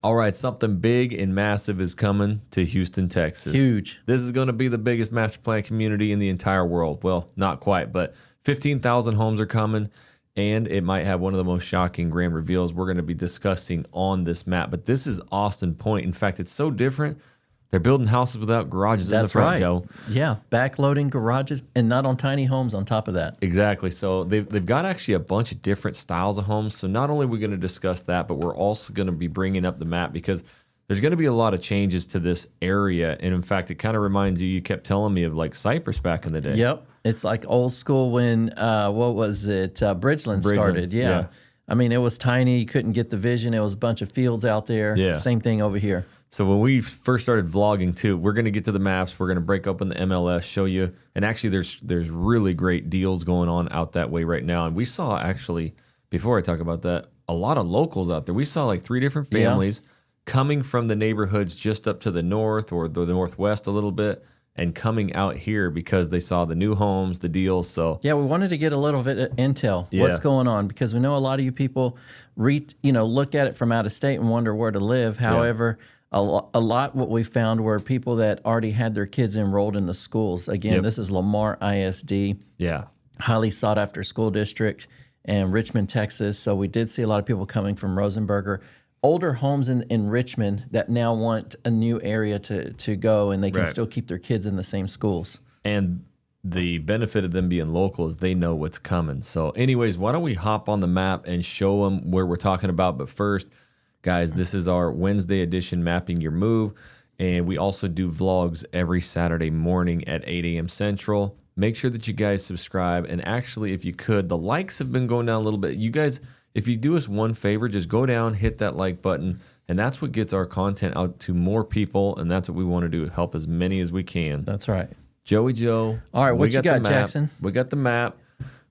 All right, something big and massive is coming to Houston, Texas. Huge. This is going to be the biggest master plan community in the entire world. Well, not quite, but 15,000 homes are coming, and it might have one of the most shocking grand reveals we're going to be discussing on this map. But this is Austin Point. In fact, it's so different. They're building houses without garages in the front, right. Joe. Yeah, backloading garages and not on tiny homes on top of that. Exactly. So they've got actually a bunch of different styles of homes. So not only are we going to discuss that, but we're also going to be bringing up the map because there's going to be a lot of changes to this area. And in fact, it kind of reminds you kept telling me of like Cypress back in the day. Yep. It's like old school when, what was it? Bridgeland started. Yeah. I mean, it was tiny. You couldn't get the vision. It was a bunch of fields out there. Yeah. Same thing over here. So when we first started vlogging too, we're going to get to the maps. We're going to break open the MLS, show you. And actually, there's really great deals going on out that way right now. And we saw actually, before I talk about that, a lot of locals out there. We saw like 3 different families coming from the neighborhoods just up to the north or the northwest a little bit and coming out here because they saw the new homes, the deals. So yeah, we wanted to get a little bit of intel. Yeah. What's going on? Because we know a lot of you people look at it from out of state and wonder where to live. However, a lot what we found were people that already had their kids enrolled in the schools. Again, this is Lamar ISD. Yeah. Highly sought after school district, and Richmond, Texas. So we did see a lot of people coming from Rosenberger. Older homes in Richmond that now want a new area to go, and they can still keep their kids in the same schools. And the benefit of them being local is they know what's coming. So anyways, why don't we hop on the map and show them where we're talking about. But first, guys, this is our Wednesday edition, Mapping Your Move. And we also do vlogs every Saturday morning at 8 a.m. Central. Make sure that you guys subscribe. And actually, if you could, the likes have been going down a little bit. You guys, if you do us one favor, just go down, hit that like button. And that's what gets our content out to more people. And that's what we want to do, help as many as we can. That's right. Joey Joe. All right, what you got, Jackson? We got the map.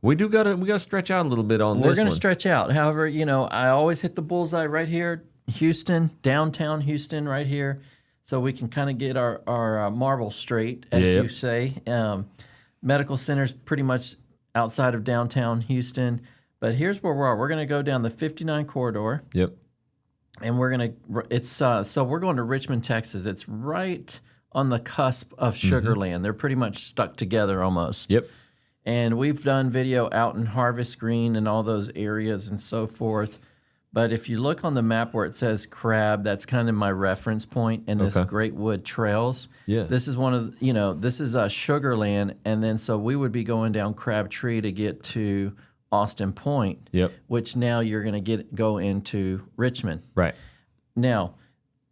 We gotta stretch out a little bit on this one. We're gonna stretch out. However, I always hit the bullseye right here, Houston, downtown Houston, right here, so we can kind of get our marble straight, as you say. Medical center's pretty much outside of downtown Houston, but here's where we are. We're gonna go down the 59 corridor. Yep. And we're going to Richmond, Texas. It's right on the cusp of Sugarland. They're pretty much stuck together almost. Yep. And we've done video out in Harvest Green and all those areas and so forth. But if you look on the map where it says Crab, that's kind of my reference point in this Great Wood Trails. Yeah. This is this is Sugarland. And then so we would be going down Crabtree to get to Austin Point, which now you're going to go into Richmond. Right. Now,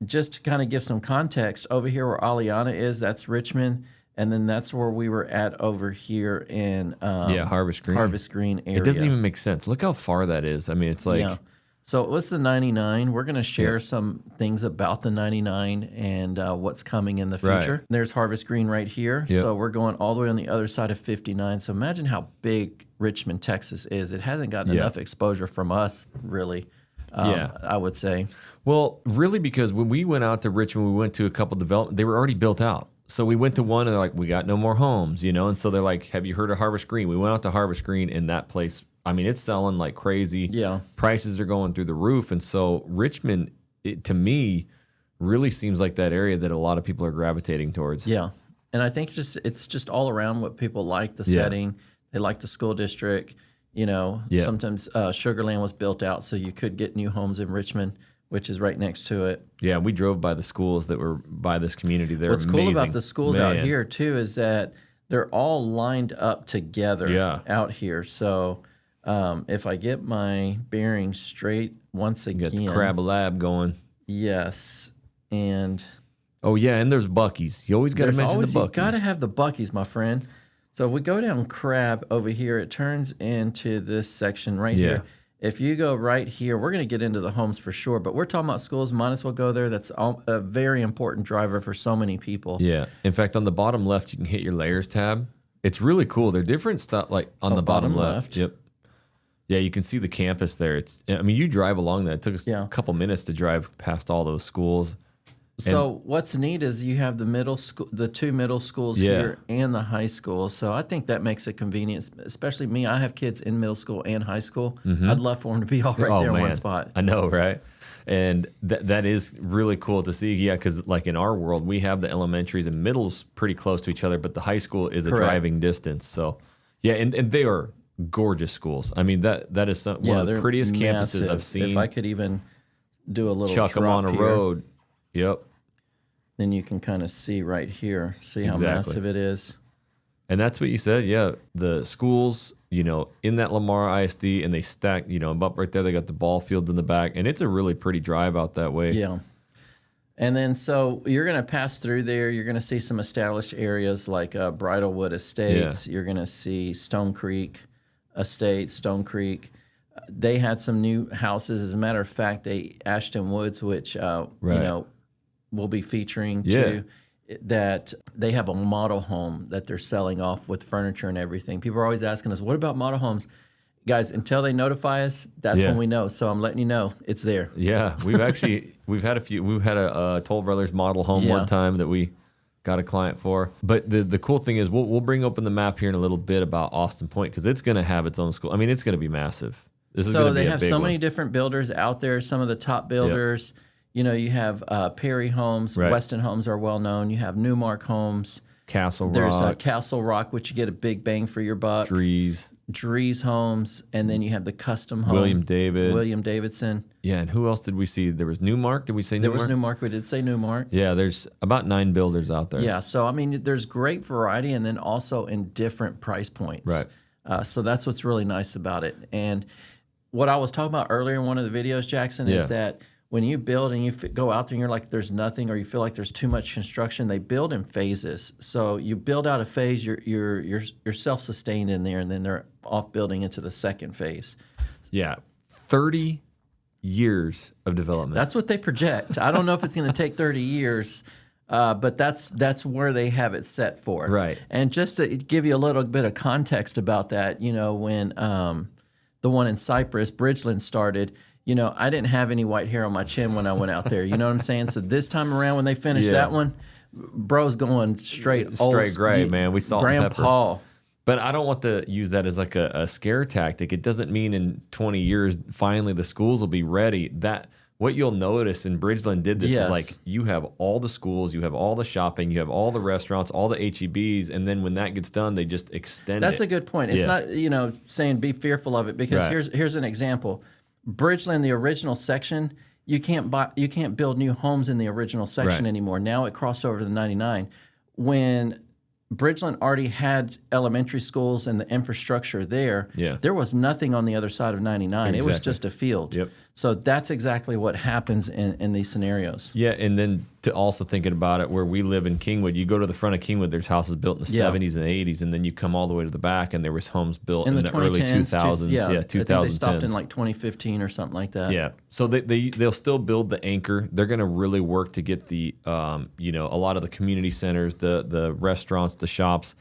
just to kind of give some context, over here where Aliana is, that's Richmond. And then that's where we were at over here in Harvest Green. Harvest Green area. It doesn't even make sense. Look how far that is. I mean, it's like... Yeah. So what's the 99? We're going to share some things about the 99 and what's coming in the future. Right. There's Harvest Green right here. Yep. So we're going all the way on the other side of 59. So imagine how big Richmond, Texas is. It hasn't gotten enough exposure from us, really. I would say. Well, really, because when we went out to Richmond, we went to a couple development. They were already built out. So we went to one and they're like, we got no more homes, And so they're like, have you heard of Harvest Green? We went out to Harvest Green and that place, I mean, it's selling like crazy. Yeah. Prices are going through the roof. And so Richmond, to me, really seems like that area that a lot of people are gravitating towards. Yeah. And I think it's just all around what people like, the setting. They like the school district. Sometimes Sugarland was built out so you could get new homes in Richmond, which is right next to it. Yeah, we drove by the schools that were by this community. They're amazing. What's cool about the schools out here, too, is that they're all lined up together out here. So if I get my bearings straight once again. You got the Crab Lab going. Yes. And... Oh, yeah, and there's Buc-ee's. You always got to mention the Buc-ee's. You got to have the Buc-ee's, my friend. So if we go down Crab over here, it turns into this section right here. If you go right here, we're going to get into the homes for sure, but we're talking about schools. Might as well go there. That's a very important driver for so many people. Yeah. In fact, on the bottom left, you can hit your layers tab. It's really cool. They're different stuff, like on the bottom left. Yep. Yeah, you can see the campus there. You drive along that. It took us a couple minutes to drive past all those schools. So what's neat is you have the 2 middle schools here and the high school. So I think that makes it convenient, especially me. I have kids in middle school and high school. I'd love for them to be all right there in one spot. I know, right? And that is really cool to see. Yeah, because like in our world, we have the elementaries and middles pretty close to each other, but the high school is a driving distance. So yeah, and they are gorgeous schools. I mean, that is one of the prettiest massive campuses I've seen. If I could even do a little chuck them on a road, yep. Then you can kind of see right here, see how massive it is. And that's what you said, yeah. The schools, you know, in that Lamar ISD, and they stack, you know, up right there, they got the ball fields in the back, and it's a really pretty drive out that way. Yeah. And then so you're going to pass through there. You're going to see some established areas like Bridlewood Estates. Yeah. You're going to see Stone Creek Estates, Stone Creek. They had some new houses. As a matter of fact, Ashton Woods, which, you know, we'll be featuring too, that they have a model home that they're selling off with furniture and everything. People are always asking us, what about model homes? Guys, until they notify us, that's when we know. So I'm letting you know it's there. Yeah, we've had a few. We've had a Toll Brothers model home one time that we got a client for. But the cool thing is we'll bring open the map here in a little bit about Austin Point, because it's going to have its own school. I mean, it's going to be massive. This is so they have so many different builders out there. Some of the top builders. Yep. You know, you have Perry Homes, Weston Homes are well known. You have Newmark Homes, Castle Rock. There's Castle Rock, which you get a big bang for your buck. Drees Homes, and then you have the custom home. William Davidson. Yeah, and who else did we see? There was Newmark. Did we say Newmark? There was Newmark. We did say Newmark. Yeah, there's about 9 builders out there. Yeah, so I mean, there's great variety, and then also in different price points. Right. So that's what's really nice about it. And what I was talking about earlier in one of the videos, Jackson, is that when you build and you go out there and you're like, there's nothing, or you feel like there's too much construction, they build in phases. So you build out a phase, you're self-sustained in there, and then they're off building into the second phase. Yeah, 30 years of development. That's what they project. I don't know if it's going to take 30 years, but that's where they have it set for. Right. And just to give you a little bit of context about that, you know, when the one in Cypress, Bridgeland, started, you know, I didn't have any white hair on my chin when I went out there. You know what I'm saying? So this time around, when they finished that one, bro's going straight gray, man. We saw Grandpa. But I don't want to use that as like a scare tactic. It doesn't mean in 20 years, finally the schools will be ready. That what you'll notice, and Bridgeland did this, is like you have all the schools, you have all the shopping, you have all the restaurants, all the HEBs, and then when that gets done, they just extend That's a good point. It's not, you know, saying be fearful of it, because here's an example. Bridgeland, the original section, you can't build new homes in the original section anymore. Now it crossed over to the 99. When Bridgeland already had elementary schools and the infrastructure there, there was nothing on the other side of 99. It was just a field. Yep. So that's exactly what happens in these scenarios. Yeah, and then to also thinking about it, where we live in Kingwood, you go to the front of Kingwood, there's houses built in the 70s and 80s, and then you come all the way to the back, and there was homes built in the early 2000s. Yeah, 2010s. They stopped in like 2015 or something like that. Yeah, so they'll still build the anchor. They're going to really work to get the, you know, a lot of the community centers, the restaurants, the shops,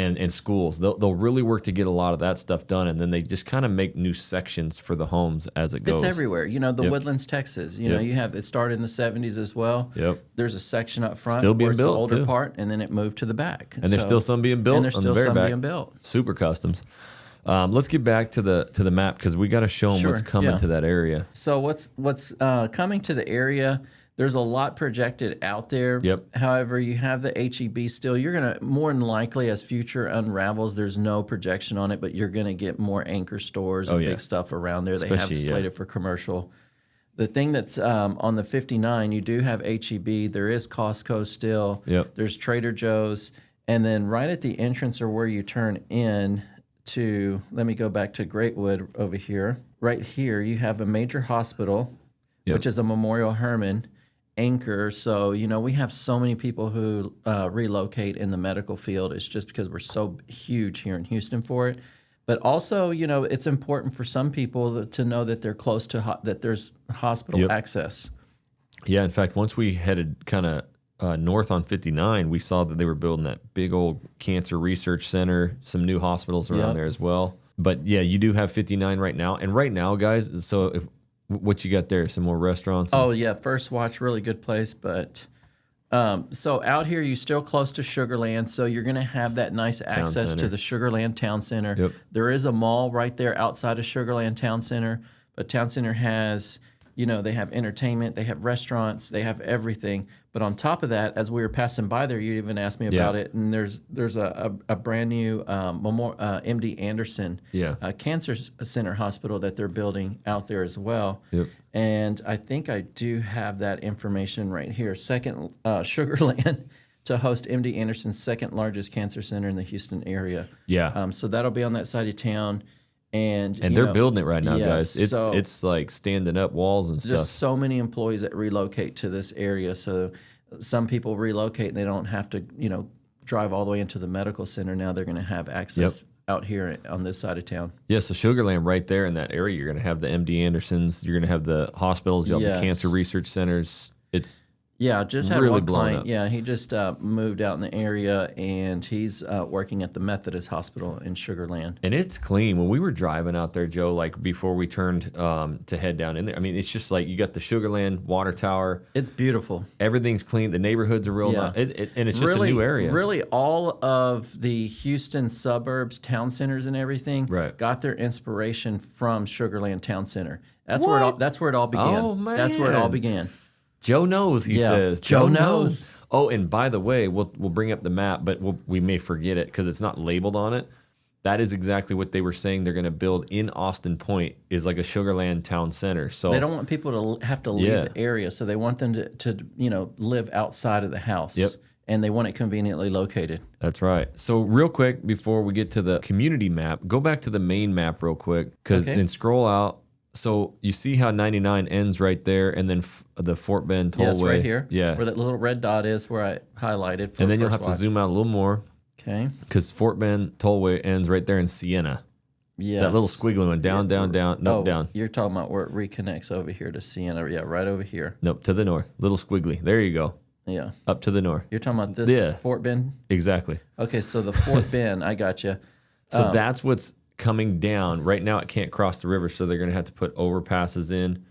and schools. They'll really work to get a lot of that stuff done, and then they just kind of make new sections for the homes as it goes. It's everywhere. You know, the Woodlands, Texas. You know, you have it started in the 70s as well. Yep. There's a section up front still being where it's built, the older part, and then it moved to the back. And there's still some being built. And there's still some being built. Super customs. Let's get back to the map, because we got to show them what's coming to that area. So what's coming to the area? There's a lot projected out there. Yep. However, you have the HEB still. You're going to, more than likely, as future unravels, there's no projection on it, but you're going to get more anchor stores and big stuff around there. They have slated for commercial. The thing that's on the 59, you do have HEB. There is Costco still. Yep. There's Trader Joe's. And then right at the entrance, or where you turn in to, let me go back to Greatwood over here. Right here, you have a major hospital, which is a Memorial Hermann anchor. So, you know, we have so many people who relocate in the medical field. It's just because we're so huge here in Houston for it. But also, you know, it's important for some people to know that they're close to that there's hospital access. Yeah, in fact, once we headed kind of north on 59, we saw that they were building that big old cancer research center, some new hospitals around there as well. But yeah, you do have 59 right now. And right now, guys, so what you got there? Some more restaurants? Oh, yeah. First Watch, really good place. But so out here, you're still close to Sugarland. So you're going to have that nice access to the Sugarland Town Center. Yep. There is a mall right there outside of Sugarland Town Center. But Town Center has, they have entertainment, they have restaurants, they have everything. But on top of that, as we were passing by there, you even asked me about it. And there's a brand new MD Anderson Cancer Center hospital that they're building out there as well. Yep. And I think I do have that information right here. Second, Sugar Land to host MD Anderson's second largest cancer center in the Houston area. Yeah. So that'll be on that side of town. And they're building it right now, guys. It's like standing up walls and stuff. Just so many employees that relocate to this area. So some people relocate and they don't have to, drive all the way into the medical center. Now they're going to have access out here on this side of town. Yeah, so Sugar Land right there in that area, you're going to have the MD Andersons, you're going to have the hospitals, you'll have the cancer research centers. It's just had really one client. Yeah, he just moved out in the area, and he's working at the Methodist Hospital in Sugar Land. And it's clean. When we were driving out there, Joe, like before we turned to head down in there, I mean, it's just like you got the Sugar Land water tower. It's beautiful. Everything's clean. The neighborhoods are real nice. And it's just a new area. Really, all of the Houston suburbs, town centers, and everything got their inspiration from Sugar Land Town Center. That's where it all began. Oh, man. That's where it all began. Joe knows, he says. Joe knows. Oh, and by the way, we'll bring up the map, but we may forget it because it's not labeled on it. That is exactly what they were saying they're going to build in Austin Point is like a Sugar Land town center. So they don't want people to have to leave the area, so they want them to live outside of the house. Yep. And they want it conveniently located. That's right. So real quick, before we get to the community map, go back to the main map real quick and scroll out. So you see how 99 ends right there, and then the Fort Bend Tollway. Yes, right here. Yeah. Where that little red dot is where I highlighted. And then you'll have to zoom out a little more. Okay. Because Fort Bend Tollway ends right there in Sienna. Yes. That little squiggly one. Down. Nope, down. You're talking about where it reconnects over here to Sienna. Yeah, right over here. Nope, to the north. Little squiggly. There you go. Yeah. Up to the north. You're talking about this Fort Bend? Exactly. Okay, so the Fort Bend, I got you. So that's what's coming down. Right now it can't cross the river, so they're going to have to put overpasses in,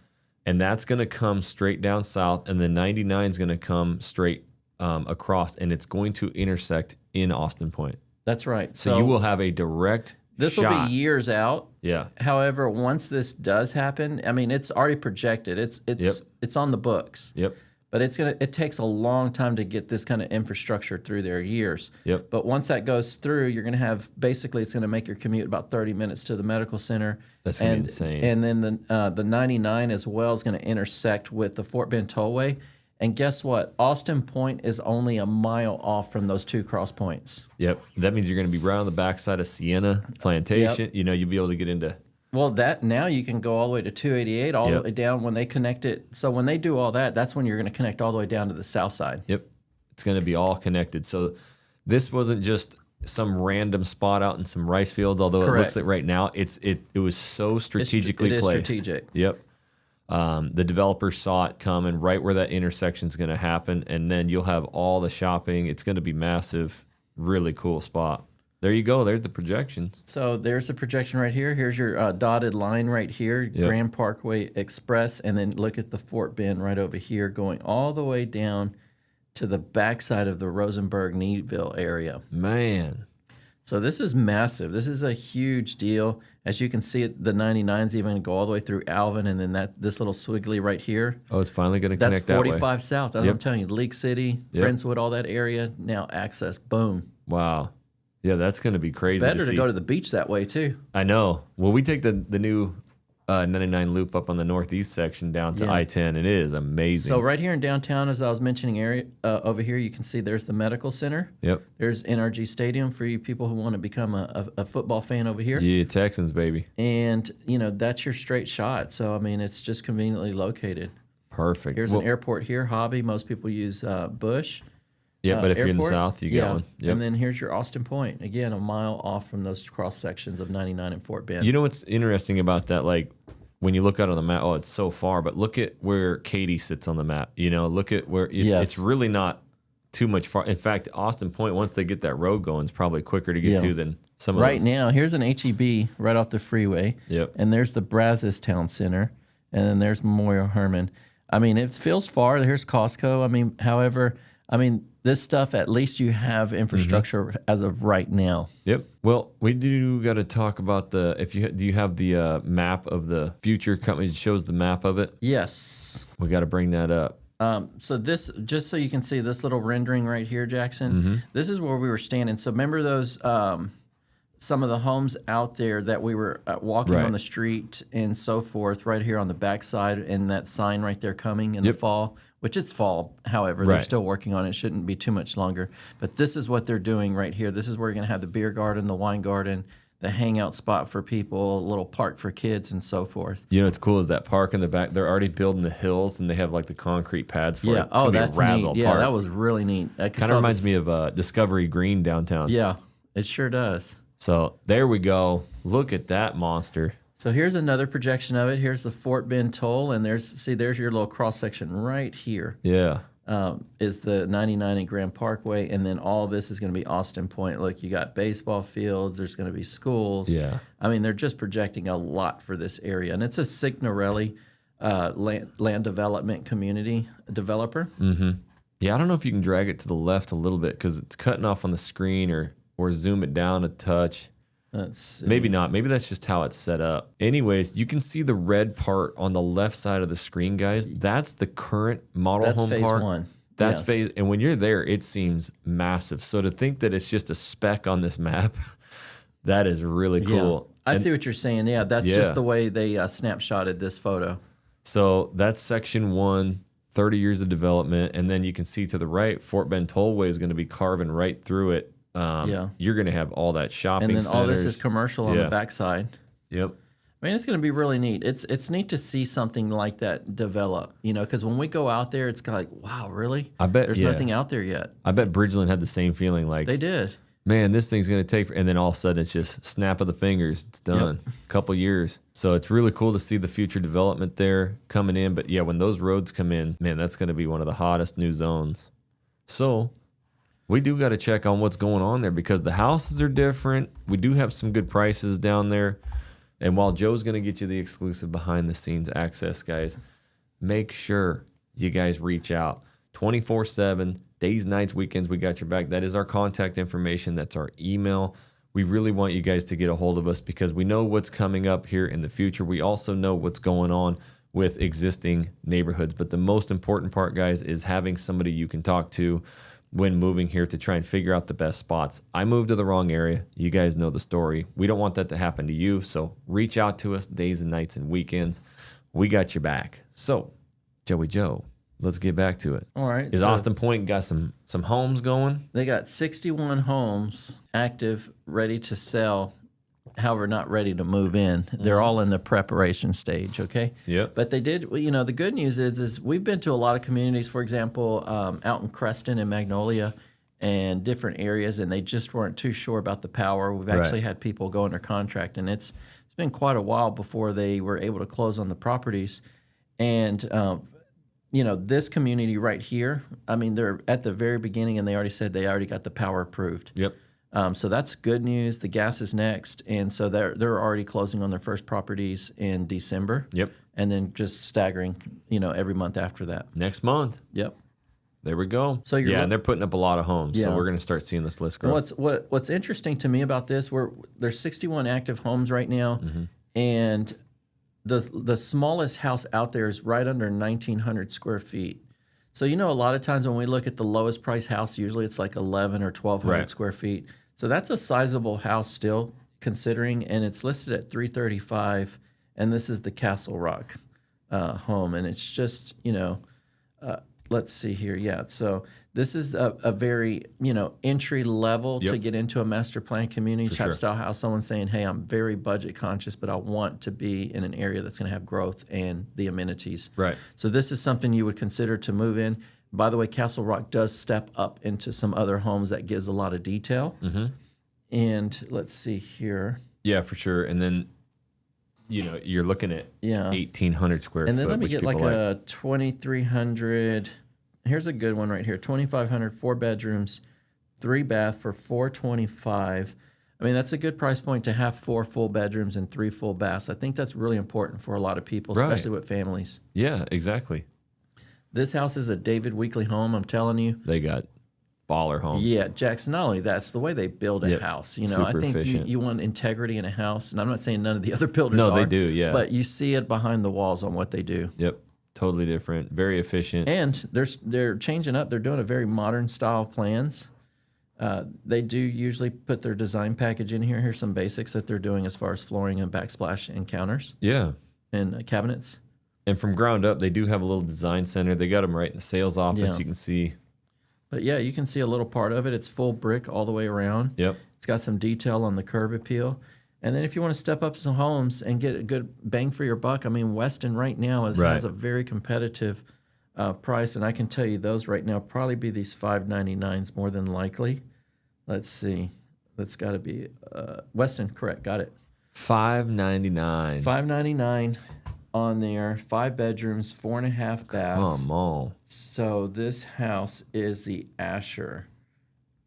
and that's going to come straight down south, and the 99 is going to come straight across, and it's going to intersect in Austin Point. That's right. So you will have a direct This will be years out. Yeah. However, once this does happen, I mean, it's already projected. It's on the books. Yep. But it takes a long time to get this kind of infrastructure through there, years. Yep. But once that goes through, you're going to have, basically it's going to make your commute about 30 minutes to the medical center. That's insane. And then the 99 as well is going to intersect with the Fort Bend Tollway. And guess what? Austin Point is only a mile off from those two cross points. Yep. That means you're going to be right on the backside of Sienna Plantation. Yep. You'll be able to get into... Well, now you can go all the way to 288, all the way down when they connect it. So when they do all that, that's when you're going to connect all the way down to the south side. Yep. It's going to be all connected. So this wasn't just some random spot out in some rice fields, although it looks like right now it was so strategically placed. It is strategic. Yep. The developers saw it coming right where that intersection is going to happen, and then you'll have all the shopping. It's going to be massive. Really cool spot. There you go. There's the projections. So there's the projection right here. Here's your dotted line right here, Grand Parkway Express, and then look at the Fort Bend right over here going all the way down to the backside of the Rosenberg-Needville area. Man. So this is massive. This is a huge deal. As you can see, the 99's even going to go all the way through Alvin, and then this little swiggly right here. Oh, it's finally going to connect that way. That's 45 South. That's what I'm telling you. League City, Friendswood, all that area, now access. Boom. Wow. Yeah, that's going to be crazy. Better to go to the beach that way, too. I know. Well, we take the new 99 loop up on the northeast section down to I-10. It is amazing. So right here in downtown, as I was mentioning, area over here, you can see there's the medical center. Yep. There's NRG Stadium for you people who want to become a football fan over here. Yeah, Texans, baby. And, that's your straight shot. So, I mean, it's just conveniently located. Perfect. Here's an airport here, Hobby. Most people use Bush. Yeah, but if you're in the south, you got one. Yep. And then here's your Austin Point. Again, a mile off from those cross sections of 99 and Fort Bend. You know what's interesting about that? Like, when you look out on the map, it's so far, but look at where Katy sits on the map. Look at where it's really not too much far. In fact, Austin Point, once they get that road going, is probably quicker to get to than some of those. Right now, here's an HEB right off the freeway. Yep. And there's the Brazos Town Center. And then there's Memorial Herman. I mean, it feels far. Here's Costco. I mean, however, this stuff, at least you have infrastructure as of right now. Yep. Well, we do got to talk about do you have the map of the future company that shows the map of it? Yes. We got to bring that up. So this, just so you can see this little rendering right here, Jackson, this is where we were standing. So remember those, some of the homes out there that we were walking on the street and so forth, right here on the backside, and that sign right there coming in the fall, which it's fall, however, they're still working on it. It shouldn't be too much longer. But this is what they're doing right here. This is where you're going to have the beer garden, the wine garden, the hangout spot for people, a little park for kids, and so forth. You know what's cool is that park in the back, they're already building the hills, and they have like the concrete pads for it. It's Oh, that's neat. Yeah, park. that was really neat. Kind of reminds me of Discovery Green downtown. Yeah, it sure does. So there we go. Look at that monster. So here's another projection of it. Here's the Fort Bend Toll, and there's your little cross section right here. Yeah. Is the 99 and Grand Parkway, and then all this is going to be Austin Point. Look, you got baseball fields. There's going to be schools. Yeah. I mean, they're just projecting a lot for this area, and it's a Signorelli land development community developer. Yeah, I don't know if you can drag it to the left a little bit because it's cutting off on the screen, or zoom it down a touch. Let's see. Maybe not. Maybe that's just how it's set up. Anyways, you can see the red part on the left side of the screen, guys. That's the current model home phase park. one. That's phase, and when you're there, it seems massive. So to think that it's just a speck on this map, that is really cool. Yeah. I see what you're saying. Yeah, that's just the way they snapshotted this photo. So that's section 1, 30 years of development, and then you can see to the right, Fort Bend Tollway is going to be carving right through it. You're going to have all that shopping and then centers. all this is commercial on the backside. Yep. I mean, it's going to be really neat. It's neat to see something like that develop, because when we go out there, it's kind of like, wow, really? I bet there's nothing out there yet. I bet Bridgeland had the same feeling. Like they did. Man, this thing's going to take, and then all of a sudden it's just snap of the fingers. It's done. Couple years. So it's really cool to see the future development there coming in. But yeah, when those roads come in, man, that's going to be one of the hottest new zones. So we do got to check on what's going on there because the houses are different. We do have some good prices down there. And while Joe's going to get you the exclusive behind the scenes access, guys, make sure you guys reach out 24/7, days, nights, weekends. We got your back. That is our contact information. That's our email. We really want you guys to get a hold of us because we know what's coming up here in the future. We also know what's going on with existing neighborhoods. But the most important part, guys, is having somebody you can talk to when moving here to try and figure out the best spots. I moved to the wrong area. You guys know the story. We don't want that to happen to you. So reach out to us days and nights and weekends. We got your back. So, Joey Joe, let's get back to it. All right. Is Austin Point got some homes going? They got 61 homes active, ready to sell. However, not ready to move in. They're all in the preparation stage, okay? Yep. But they did, the good news is we've been to a lot of communities, for example, out in Creston and Magnolia and different areas, and they just weren't too sure about the power. We've actually had people go under contract, and it's been quite a while before they were able to close on the properties. And, this community right here, I mean, they're at the very beginning, and they already said they already got the power approved. Yep. So that's good news. The gas is next, and so they're already closing on their first properties in December. Yep. And then just staggering, every month after that. Next month. Yep. There we go. So and they're putting up a lot of homes. So we're going to start seeing this list grow. What's interesting to me about this, there's 61 active homes right now, and the smallest house out there is right under 1,900 square feet. So a lot of times when we look at the lowest price house, usually it's like 1,100 or 1,200 square feet. So that's a sizable house still, considering, and it's listed at $335,000, and this is the Castle Rock home, and it's just let's see here. Yeah, so this is a very entry level to get into a master plan community type style house. Someone saying, "Hey, I'm very budget conscious, but I want to be in an area that's going to have growth and the amenities." Right. So this is something you would consider to move in. By the way, Castle Rock does step up into some other homes that gives a lot of detail. And let's see here. Yeah, for sure. And then, you're looking at 1,800 square foot. And then let me get like a 2,300. Here's a good one right here. 2,500, 4 bedrooms, 3 bath for $425,000. I mean, that's a good price point to have 4 full bedrooms and 3 full baths. I think that's really important for a lot of people, especially with families. Yeah, exactly. This house is a David Weekley home, I'm telling you. They got baller homes. Yeah, Jackson, not only that's the way they build a house. You know, I think you want integrity in a house, and I'm not saying none of the other builders are. No, they do, yeah. But you see it behind the walls on what they do. Yep, totally different, very efficient. And they're changing up. They're doing a very modern style plans. They do usually put their design package in here. Here's some basics that they're doing as far as flooring and backsplash and counters. Yeah. And cabinets. And from ground up, they do have a little design center. They got them right in the sales office. Yeah. You can see. But yeah, you can see a little part of it. It's full brick all the way around. Yep. It's got some detail on the curb appeal. And then if you want to step up some homes and get a good bang for your buck, I mean, Weston right now has a very competitive price. And I can tell you those right now probably be these $599s more than likely. Let's see. That's got to be Weston, correct. Got it. $599. $599 on there. 5 bedrooms, 4.5 baths. Come on. So this house is the Asher.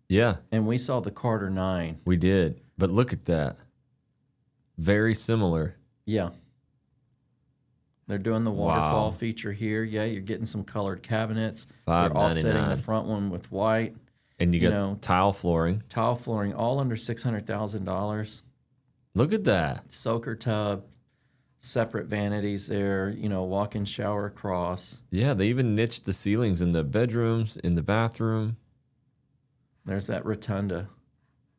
Yeah. And we saw the Carter 9. We did. But look at that. Very similar. Yeah. They're doing the waterfall feature here. Yeah, you're getting some colored cabinets. They're offsetting the front one with white. And you got tile flooring. Tile flooring, all under $600,000. Look at that. Soaker tub, separate vanities there, walk-in shower across. Yeah, they even niched the ceilings in the bedrooms, in the bathroom. There's that rotunda.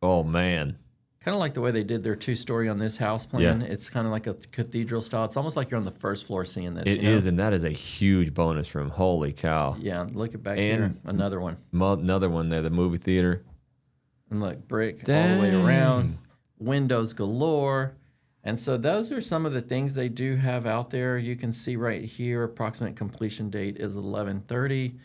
Oh, man. Kind of like the way they did their 2-story on this house plan. Yeah. It's kind of like a cathedral style. It's almost like you're on the first floor seeing this. It is, and that is a huge bonus room. Holy cow. Yeah, look at back here. Another one. Another one there, the movie theater. And look, brick all the way around. Windows galore. And so those are some of the things they do have out there. You can see right here, approximate completion date is 11/30.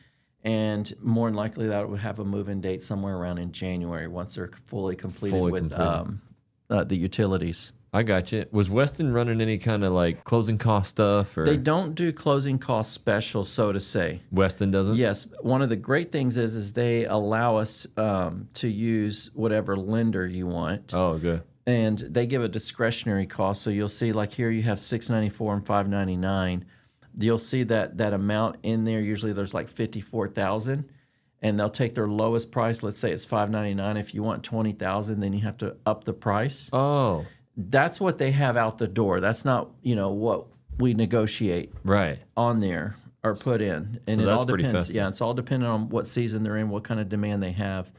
And more than likely that would have a move-in date somewhere around in January once they're fully completed with the utilities. I got you. Was Weston running any kind of like closing cost stuff? Or? They don't do closing cost specials, so to say. Weston doesn't? Yes. One of the great things is they allow us to use whatever lender you want. Oh, good. And they give a discretionary cost. So you'll see like here you have $694 and $599. You'll see that amount in there. Usually there's like $54,000, and they'll take their lowest price. Let's say it's $599. If you want $20,000, then you have to up the price. Oh, that's what they have out the door. That's not what we negotiate on there or put in. And so it all depends. Yeah, it's all dependent on what season they're in, what kind of demand they have,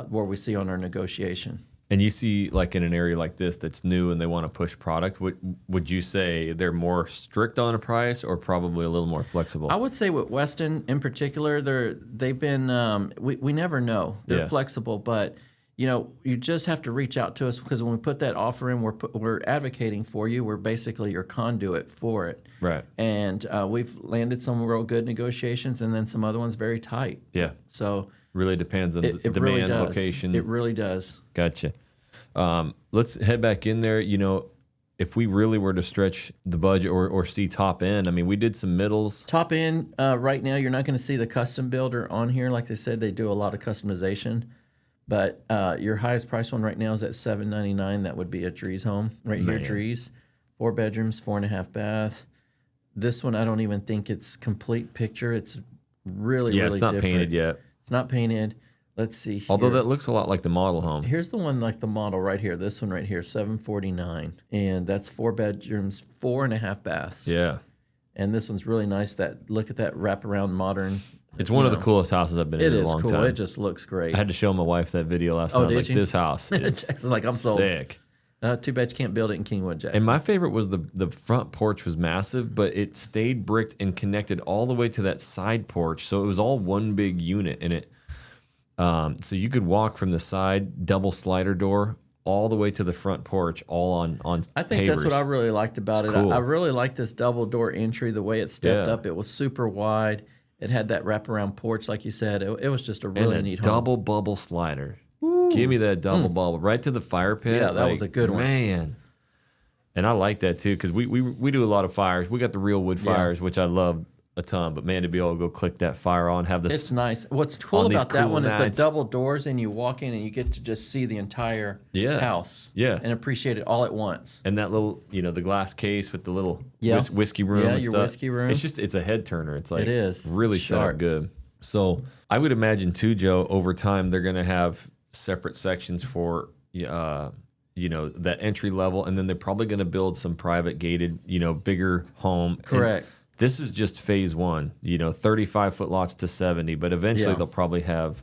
where we see on our negotiation. And you see, like in an area like this that's new and they want to push product, would you say they're more strict on a price or probably a little more flexible? I would say with Weston in particular, they've been we never know. They're flexible, but you just have to reach out to us because when we put that offer in, we're advocating for you. We're basically your conduit for it. Right. And we've landed some real good negotiations, and then some other ones very tight. Yeah. So. Really depends on the demand, really location. It really does. Gotcha. Let's head back in there. If we really were to stretch the budget or see top end, I mean, we did some middles. Top end, right now, you're not going to see the custom builder on here. Like they said, they do a lot of customization. But your highest price one right now is at $799. That would be a Drees home right here, Drees. 4 bedrooms, 4.5 bath. This one, I don't even think it's complete picture. It's really it's not different. Painted yet. It's not painted. Let's see here. Although that looks a lot like the model home. Here's the one like the model right here. This one right here, $749. And that's 4 bedrooms, 4.5 baths. Yeah. And this one's really nice. Look at that wraparound modern. It's one of the coolest houses I've been in a long time. It is cool. It just looks great. I had to show my wife that video last night. I was like, this house is Jackson's like, I'm sold. Sick. Too bad you can't build it in Kingwood, Jackson. And my favorite was the front porch was massive, but it stayed bricked and connected all the way to that side porch. So it was all one big unit in it. So you could walk from the side double slider door all the way to the front porch, all on I think pavers. That's what I really liked about it. Cool. I really liked this double door entry, the way it stepped up. It was super wide. It had that wraparound porch, like you said. It was just a really neat home. Double bubble slider. Woo. Give me that double bubble right to the fire pit. Yeah, that was a good one. Man. And I like that too because we do a lot of fires. We got the real wood fires, which I love a ton. But man, to be able to go click that fire on, have the it's nice. What's cool about that one is the double doors, and you walk in and you get to just see the entire house, and appreciate it all at once. And that little, the glass case with the little whiskey room, and your stuff. whiskey room. It's a head turner. It's like it is really sharp. set up good. So I would imagine too, Joe, over time they're going to have separate sections for that entry level, and then they're probably going to build some private gated, bigger home. Correct. And this is just phase one, 35-foot lots to 70, but eventually they'll probably have,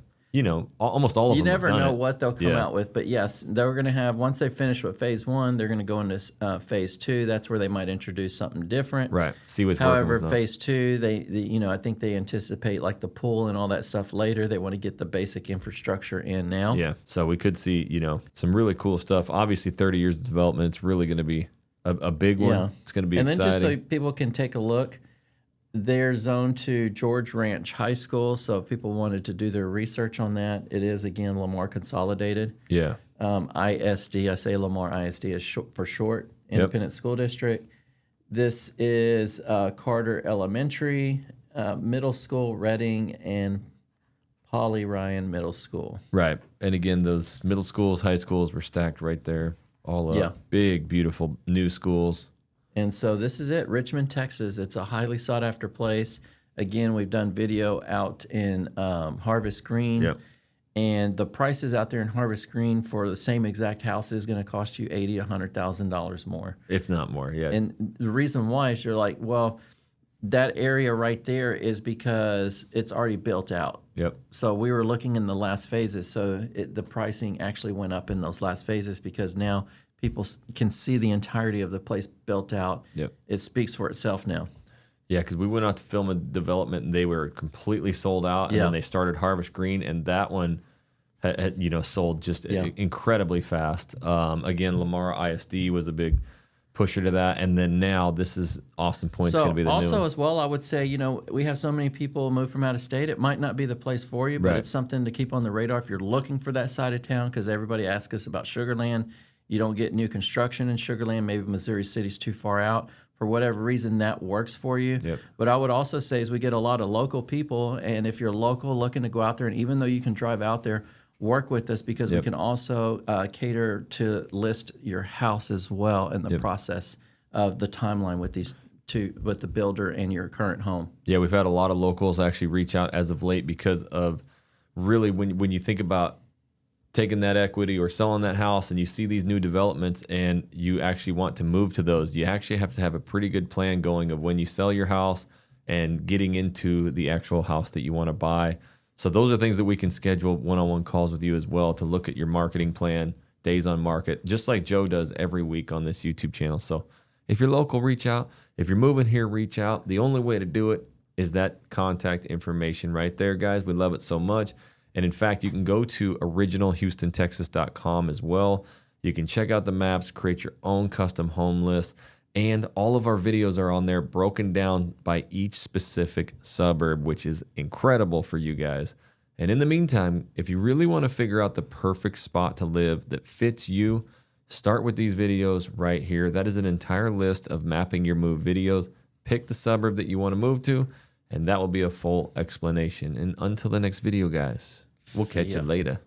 almost all of them. You never know what they'll come out with, but yes, they're going to have, once they finish with phase one, they're going to go into phase two. That's where they might introduce something different. Right. See what's However, phase two, they I think they anticipate like the pool and all that stuff later. They want to get the basic infrastructure in now. Yeah. So we could see, some really cool stuff. Obviously, 30 years of development, it's really going to be a big one. Yeah. It's going to be exciting. And then just so people can take a look, they're zoned to George Ranch High School, so if people wanted to do their research on that, it is, again, Lamar Consolidated. Yeah. ISD, I say Lamar ISD is for short, Independent School District. This is Carter Elementary, Middle School, Reading, and Polly Ryan Middle School. Right. And again, those middle schools, high schools were stacked right there, all up. Yeah. Big, beautiful new schools. And so this is it, Richmond, Texas. It's a highly sought-after place. Again, we've done video out in Harvest Green. Yep. And the prices out there in Harvest Green for the same exact house is going to cost you $80,000 to $100,000 more. If not more, yeah. And the reason why is you're like, well, that area right there is because it's already built out. Yep. So we were looking in the last phases. So the pricing actually went up in those last phases because now people can see the entirety of the place built out. Yep. It speaks for itself now. Yeah, because we went out to film a development and they were completely sold out. And then they started Harvest Green, and that one had sold just incredibly fast. Again, Lamar ISD was a big pusher to that. And then now this is Austin Point's going to be the new one. Also as well, I would say, we have so many people move from out of state. It might not be the place for you, but it's something to keep on the radar if you're looking for that side of town, because everybody asks us about Sugar Land. You don't get new construction in Sugar Land. Maybe Missouri City's too far out. For whatever reason, that works for you. Yep. But I would also say is we get a lot of local people, and if you're local looking to go out there, and even though you can drive out there, work with us, because we can also cater to list your house as well in the process of the timeline with these two, with the builder and your current home. Yeah, we've had a lot of locals actually reach out as of late because of really when you think about taking that equity or selling that house and you see these new developments and you actually want to move to those, you actually have to have a pretty good plan going of when you sell your house and getting into the actual house that you want to buy. So those are things that we can schedule one-on-one calls with you as well to look at your marketing plan, days on market, just like Joe does every week on this YouTube channel. So if you're local, reach out. If you're moving here, reach out. The only way to do it is that contact information right there, guys. We love it so much. And in fact, you can go to originalhoustontexas.com as well. You can check out the maps, create your own custom home list, and all of our videos are on there broken down by each specific suburb, which is incredible for you guys. And in the meantime, if you really want to figure out the perfect spot to live that fits you, start with these videos right here. That is an entire list of mapping your move videos. Pick the suburb that you want to move to, and that will be a full explanation. And until the next video, guys, we'll catch you later.